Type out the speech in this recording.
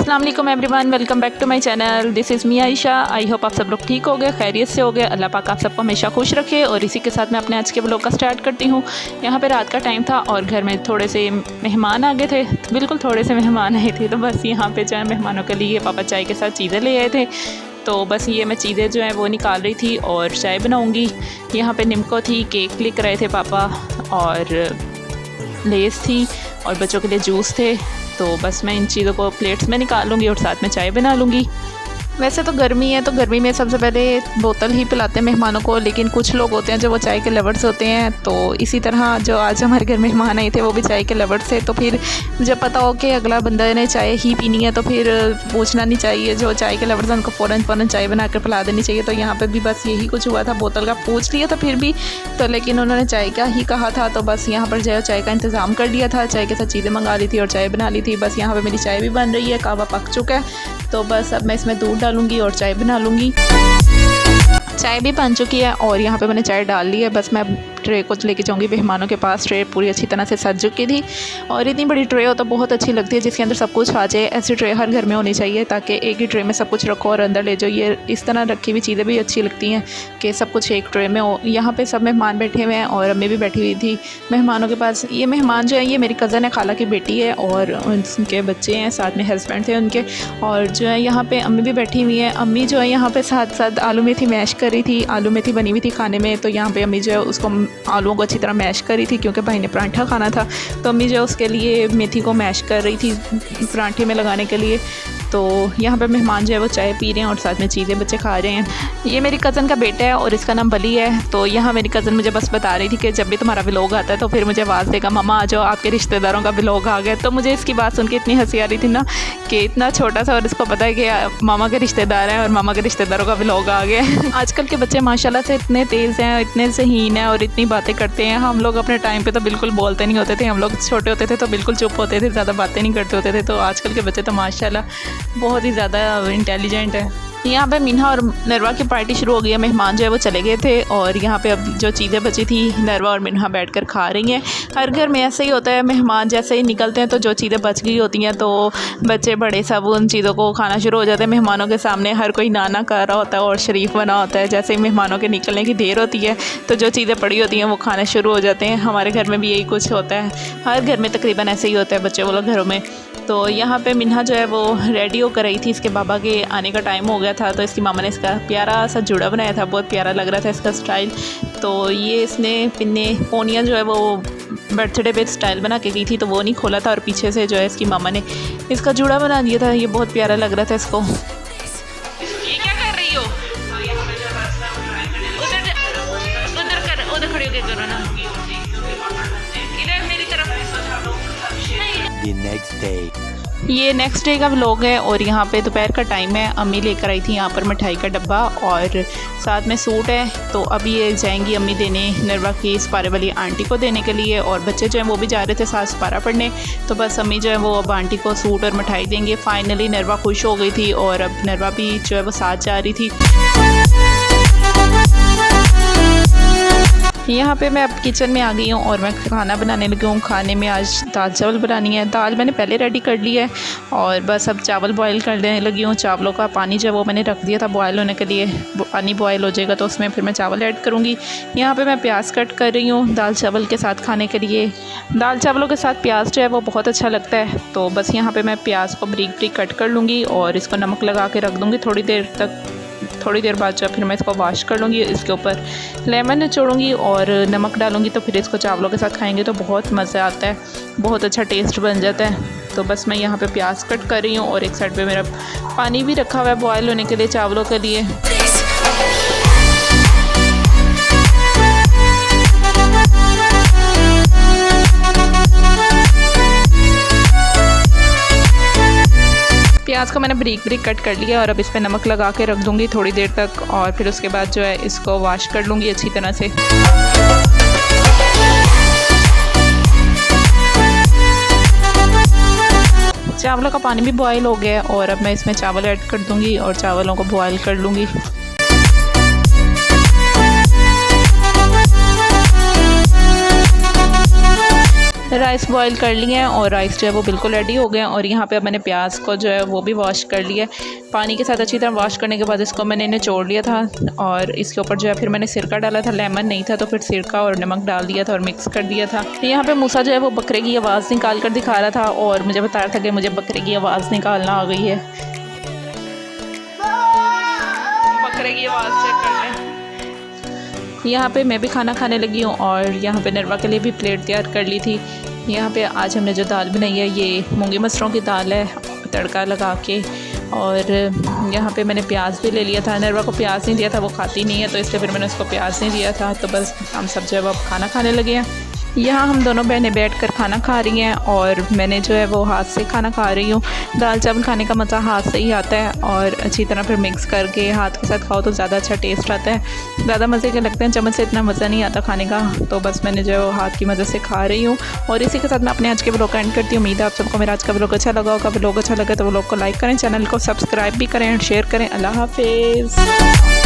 अस्सलाम वालेकुम everyone, welcome back to my channel. This is me Ayesha. I hope आप सब लोग ठीक हो गए, खैरियत से हो गए। अल्लाह पाक आप सबको हमेशा खुश रखे। और इसी के साथ मैं अपने आज के व्लॉग का स्टार्ट करती हूँ। यहाँ पे रात का टाइम था और घर में थोड़े से मेहमान आ गए थे, बिल्कुल थोड़े से मेहमान आए थे। तो बस यहाँ पे जो है मेहमानों के लिए पापा चाय के साथ चीज़ें ले आए थे। तो बस ये मैं चीज़ें जो हैं वो निकाल रही थी और चाय बनाऊँगी। यहाँ पर निम्को थी, केक लेकर आए थे पापा, और लेस थी, और बच्चों के लिए जूस थे। तो बस मैं इन चीज़ों को प्लेट्स में निकाल लूँगी और साथ में चाय बना लूँगी। वैसे तो गर्मी है, तो गर्मी में सबसे पहले बोतल ही पिलाते हैं मेहमानों को, लेकिन कुछ लोग होते हैं जो वो चाय के लवर्स होते हैं। तो इसी तरह जो आज हमारे घर मेहमान आए थे वो भी चाय के लवर्स थे। तो फिर जब पता हो कि अगला बंदा ने चाय ही पीनी है तो फिर पूछना नहीं चाहिए। जो चाय के लवर्स हैं उनको फ़ौरन चाय बना कर पिला देनी चाहिए। तो यहाँ पर भी बस यही कुछ हुआ था, बोतल का पूछ लिया था फिर भी तो, लेकिन उन्होंने चाय का ही कहा था। तो बस यहाँ पर जो है चाय का इंतज़ाम कर लिया था, चाय के साथ चीज़ें मंगा ली थी और चाय बना ली थी। बस यहाँ पर मेरी चाय भी बन रही है, कहवा पक चुका है। तो बस अब मैं इसमें दूध डालूंगी और चाय बना लूँगी। चाय भी बन चुकी है और यहाँ पे मैंने चाय डाल ली है। बस मैं ट्रे को लेके जाऊँगी मेहमानों के पास। ट्रे पूरी अच्छी तरह से सज चुकी थी और इतनी बड़ी ट्रे हो तो बहुत अच्छी लगती है, जिसके अंदर सब कुछ आ जाए। ऐसी ट्रे हर घर में होनी चाहिए ताकि एक ही ट्रे में सब कुछ रखो और अंदर ले जाओ। ये इस तरह रखी हुई चीज़ें भी अच्छी लगती हैं कि सब कुछ एक ट्रे में हो। यहाँ पे सब मेहमान बैठे हुए हैं और अम्मी भी बैठी हुई थी मेहमानों के पास। ये मेहमान जो है ये मेरी कज़न है, खाला की बेटी है, और उनके बच्चे हैं, साथ में हस्बैंड थे उनके। और जो है यहाँ पे अम्मी भी बैठी हुई है। अम्मी जो है यहाँ पे साथ साथ आलू मेथी मैश कर रही थी। आलू मेथी बनी हुई थी खाने में, तो यहाँ पे अम्मी जो है उसको आलूओं को अच्छी तरह मैश कर रही थी, क्योंकि भाई ने पराठा खाना था। तो अम्मी जो है उसके लिए मेथी को मैश कर रही थी पराठे में लगाने के लिए। तो यहाँ पे मेहमान जो है वो चाय पी रहे हैं और साथ में चीज़ें बच्चे खा रहे हैं। ये मेरी कज़न का बेटा है और इसका नाम बली है। तो यहाँ मेरी कज़न मुझे बस बता रही थी कि जब भी तुम्हारा व्लॉग आता है तो फिर मुझे आवाज़ देगा, मम्मा आ जाओ आपके रिश्तेदारों का व्लॉग आ गया। तो मुझे इसकी बात सुन के इतनी हंसी आ रही थी ना कि इतना छोटा सा और इसको पता है कि मामा के रिश्तेदार हैं और मामा के रिश्तेदारों का व्लॉग आ गया है। आजकल के बच्चे माशाल्लाह से इतने तेज़ हैं, इतने ज़हीन हैं और इतनी बातें करते हैं। हम लोग अपने टाइम पे तो बिल्कुल बोलते नहीं होते थे। हम लोग छोटे होते थे तो बिल्कुल चुप होते थे, ज़्यादा बातें नहीं करते होते थे। तो आजकल के बच्चे तो माशाल्लाह बहुत ही ज़्यादा इंटेलिजेंट है। यहाँ पे मीना और नरवा की पार्टी शुरू हो गई है। मेहमान जो है वो चले गए थे और यहाँ पे अब जो चीज़ें बची थी नरवा और मीना बैठकर खा रही हैं। हर घर में ऐसे ही होता है, मेहमान जैसे ही निकलते हैं तो जो चीज़ें बच गई होती हैं तो बच्चे बड़े सब उन चीज़ों को खाना शुरू हो जाते हैं। मेहमानों के सामने हर कोई नाना कर रहा होता है और शरीफ बना होता है। जैसे ही मेहमानों के निकलने की देर होती है तो जो चीज़ें पड़ी होती हैं वो खाना शुरू हो जाते हैं। हमारे घर में भी यही कुछ होता है, हर घर में तकरीबन ऐसे ही होता है बच्चे वो लोग घरों में। तो यहाँ पे मिन्हा जो है वो रेडी होकर रही थी, इसके बाबा के आने का टाइम हो गया था। तो इसकी मामा ने इसका प्यारा सा जुड़ा बनाया था, बहुत प्यारा लग रहा था इसका स्टाइल। तो ये इसने पिन्ने पोनियाँ जो है वो बर्थडे पे स्टाइल बना के गई थी, तो वो नहीं खोला था और पीछे से जो है इसकी मामा ने इसका जुड़ा बना दिया था। ये बहुत प्यारा लग रहा था इसको। ये क्या कर रही हो? उधर खड़ी होकर करो ना, इधर मेरी तरफ। ये नेक्स्ट डे का व्लॉग है और यहाँ पे दोपहर का टाइम है। अम्मी लेकर आई थी यहाँ पर मिठाई का डब्बा और साथ में सूट है। तो अभी ये जाएंगी अम्मी देने नरवा की सपारे वाली आंटी को देने के लिए, और बच्चे जो हैं वो भी जा रहे थे साथ सपारा पढ़ने। तो बस अम्मी जो है वो अब आंटी को सूट और मिठाई देंगे। फाइनली नरवा खुश हो गई थी और अब नरवा भी जो है वो साथ जा रही थी। यहाँ पे मैं अब किचन में आ गई हूँ और मैं खाना बनाने लगी हूँ। खाने में आज दाल चावल बनानी है। दाल मैंने पहले रेडी कर ली है और बस अब चावल बॉईल करने लगी हूँ। चावलों का पानी जो है वो मैंने रख दिया था बॉयल होने के लिए। पानी बॉयल हो जाएगा तो उसमें फिर मैं चावल ऐड करूँगी। यहाँ पे मैं प्याज कट कर रही हूँ दाल चावल के साथ खाने के लिए। दाल चावलों के साथ प्याज जो है वो बहुत अच्छा लगता है। तो बस यहाँ पर मैं प्याज को बारीक बारीक कट कर लूँगी और इसको नमक लगा के रख दूँगी थोड़ी देर तक। थोड़ी देर बाद जो फिर मैं इसको वॉश कर लूँगी, इसके ऊपर लेमन निचोड़ूँगी और नमक डालूँगी। तो फिर इसको चावलों के साथ खाएंगे तो बहुत मज़ा आता है, बहुत अच्छा टेस्ट बन जाता है। तो बस मैं यहाँ पे प्याज कट कर रही हूँ और एक साइड पे मेरा पानी भी रखा हुआ है बॉयल होने के लिए चावलों के लिए। प्याज को मैंने बारीक बारीक कट कर लिया और अब इस पर नमक लगा के रख दूँगी थोड़ी देर तक, और फिर उसके बाद जो है इसको वॉश कर लूँगी अच्छी तरह से। चावलों का पानी भी बॉयल हो गया और अब मैं इसमें चावल ऐड कर दूँगी और चावलों को बॉयल कर लूँगी। राइस बॉईल कर लिए हैं और राइस जो है वो बिल्कुल रेडी हो गए हैं। और यहाँ पे अब मैंने प्याज को जो है वो भी वॉश कर लिया है। पानी के साथ अच्छी तरह वॉश करने के बाद इसको मैंने निचोड़ लिया था और इसके ऊपर जो है फिर मैंने सिरका डाला था। लेमन नहीं था तो फिर सिरका और नमक डाल दिया था और मिक्स कर दिया था। यहाँ पे मूसा जो है वो बकरे की आवाज़ निकाल कर दिखा रहा था और मुझे बता रहा था कि मुझे बकरे की आवाज़ निकालना आ गई है। बकरे की आवाज़ चेक कर लें। यहाँ पे मैं भी खाना खाने लगी हूँ और यहाँ पे नरवा के लिए भी प्लेट तैयार कर ली थी। यहाँ पे आज हमने जो दाल बनाई है ये मूंगी मसरों की दाल है, तड़का लगा के। और यहाँ पे मैंने प्याज भी ले लिया था। नरवा को प्याज नहीं दिया था, वो खाती नहीं है, तो इसलिए फिर मैंने उसको प्याज नहीं दिया था। तो बस हम सब जो है वो अब खाना खाने लगे हैं। यहाँ हम दोनों बहनें बैठकर खाना खा रही हैं और मैंने जो है वो हाथ से खाना खा रही हूँ। दाल चावल खाने का मज़ा हाथ से ही आता है और अच्छी तरह फिर मिक्स करके हाथ के साथ खाओ तो ज़्यादा अच्छा टेस्ट आता है। ज़्यादा मज़े के लगते हैं, चम्मच से इतना मज़ा नहीं आता खाने का। तो बस मैंने जो है वो हाथ की मदद से खा रही हूँ। और इसी के साथ मैं अपने आज के व्लॉग का एंड करती हूँ। उम्मीद है आप सबको मेरा आज का व्लॉग अच्छा लगा होगा। व्लॉग अच्छा लगे तो व्लॉग को लाइक करें, चैनल को सब्सक्राइब भी करें, शेयर करें। अल्लाह हाफिज़।